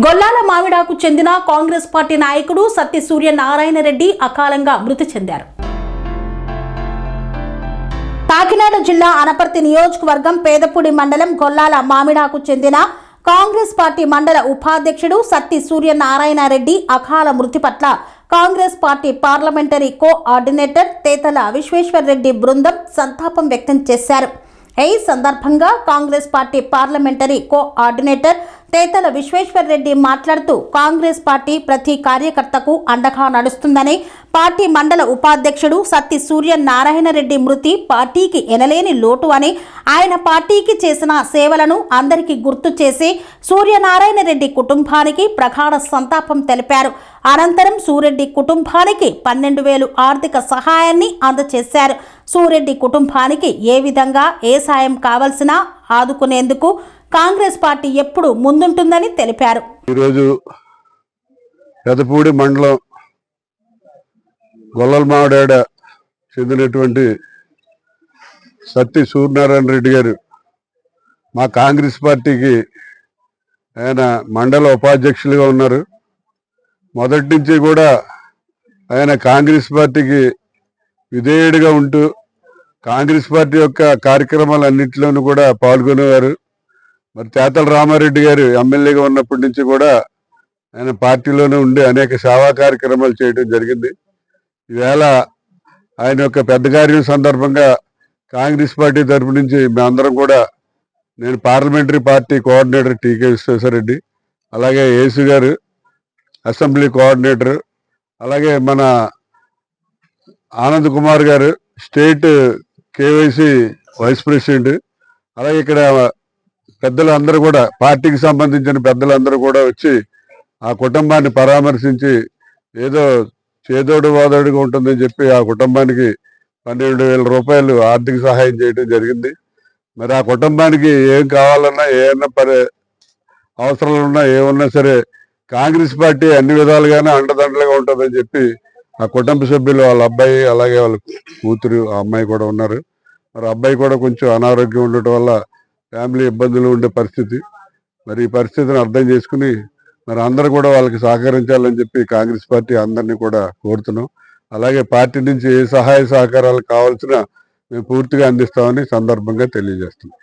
గొల్లాల మామిడాకు చెందిన కాంగ్రెస్ పార్టీ నాయకుడు సత్తి సూర్యనారాయణ రెడ్డి అకాలంగా మృతి చెందారు. కాకినాడ జిల్లా అనపర్తి నియోజకవర్గం పేదపూడి మండలం గొల్లాల మామిడాకు చెందిన కాంగ్రెస్ పార్టీ మండల ఉపాధ్యక్షుడు సత్తి సూర్యనారాయణ రెడ్డి అకాల మృతి పట్ల Congress party parliamentary coordinator Tetala Vishweshwar Reddy బృందం సంతాపం వ్యక్తం చేశారు. ఈ సందర్భంగా Congress party parliamentary coordinator Tetala Vishweshwar Reddy మాట్లాడుతూ కాంగ్రెస్ పార్టీ ప్రతి కార్యకర్తకు అండగా నడుస్తుందని, పార్టీ మండల ఉపాధ్యక్షుడు సత్తి సూర్యనారాయణ రెడ్డి మృతి పార్టీకి ఎనలేని లోటు అని, ఆయన పార్టీకి చేసిన సేవలను అందరికీ గుర్తు చేసి సూర్యనారాయణ రెడ్డి కుటుంబానికి ప్రగాఢ సంతాపం తెలిపారు. అనంతరం సూరెడ్డి కుటుంబానికి 12,000 ఆర్థిక సహాయాన్ని అందజేశారు. సూరెడ్డి కుటుంబానికి ఏ విధంగా ఏ సాయం కావాల్సినా ఆదుకునేందుకు కాంగ్రెస్ పార్టీ ఎప్పుడు ముందుంటుందని తెలిపారు. ఈరోజు పెదపూడి మండలం గొల్లల మామిడాడ చెందినటువంటి సత్తి సూర్యనారాయణ రెడ్డి గారు మా కాంగ్రెస్ పార్టీకి ఆయన మండల ఉపాధ్యక్షులుగా ఉన్నారు. మొదటి నుంచి కూడా ఆయన కాంగ్రెస్ పార్టీకి విధేయుడిగా ఉంటూ కాంగ్రెస్ పార్టీ యొక్క కార్యక్రమాలన్నింటిలోనూ కూడా పాల్గొనేవారు. మరి తేతల రామారెడ్డి గారు ఎమ్మెల్యేగా ఉన్నప్పటి నుంచి కూడా ఆయన పార్టీలోనే ఉండి అనేక సేవా కార్యక్రమాలు చేయడం జరిగింది. ఈవేళ ఆయన యొక్క పెద్ద కార్యం సందర్భంగా కాంగ్రెస్ పార్టీ తరఫు నుంచి మేమందరం కూడా, నేను పార్లమెంటరీ పార్టీ కోఆర్డినేటర్ టీకే విశ్వేశ్వరరెడ్డి, అలాగే ఏసు గారు అసెంబ్లీ కోఆర్డినేటర్, అలాగే మన ఆనంద్ కుమార్ గారు స్టేట్ కేవైసీ వైస్ ప్రెసిడెంట్, అలాగే ఇక్కడ పెద్దలందరూ కూడా పార్టీకి సంబంధించిన పెద్దలందరూ కూడా వచ్చి ఆ కుటుంబాన్ని పరామర్శించి ఏదో చేదోడు వాదోడుగా ఉంటుందని చెప్పి ఆ కుటుంబానికి 12,000 రూపాయలు ఆర్థిక సహాయం చేయడం జరిగింది. మరి ఆ కుటుంబానికి ఏం కావాలన్నా, ఏమన్నా అవసరాలు ఉన్నా, ఏమన్నా సరే కాంగ్రెస్ పార్టీ అన్ని విధాలుగానే అండదండలుగా ఉంటుందని చెప్పి ఆ కుటుంబ సభ్యులు, వాళ్ళ అబ్బాయి అలాగే వాళ్ళ కూతురు, ఆ అమ్మాయి కూడా ఉన్నారు. మరి అబ్బాయి కూడా కొంచెం అనారోగ్యం ఉండటం వల్ల ఫ్యామిలీ ఇబ్బందులు ఉండే పరిస్థితి. మరి ఈ పరిస్థితిని అర్థం చేసుకుని మరి అందరూ కూడా వాళ్ళకి సహకరించాలని చెప్పి కాంగ్రెస్ పార్టీ అందరినీ కూడా కోరుతున్నాం. అలాగే పార్టీ నుంచి ఏ సహాయ సహకారాలు కావాల్సిన మేము పూర్తిగా అందిస్తామని సందర్భంగా తెలియజేస్తున్నాం.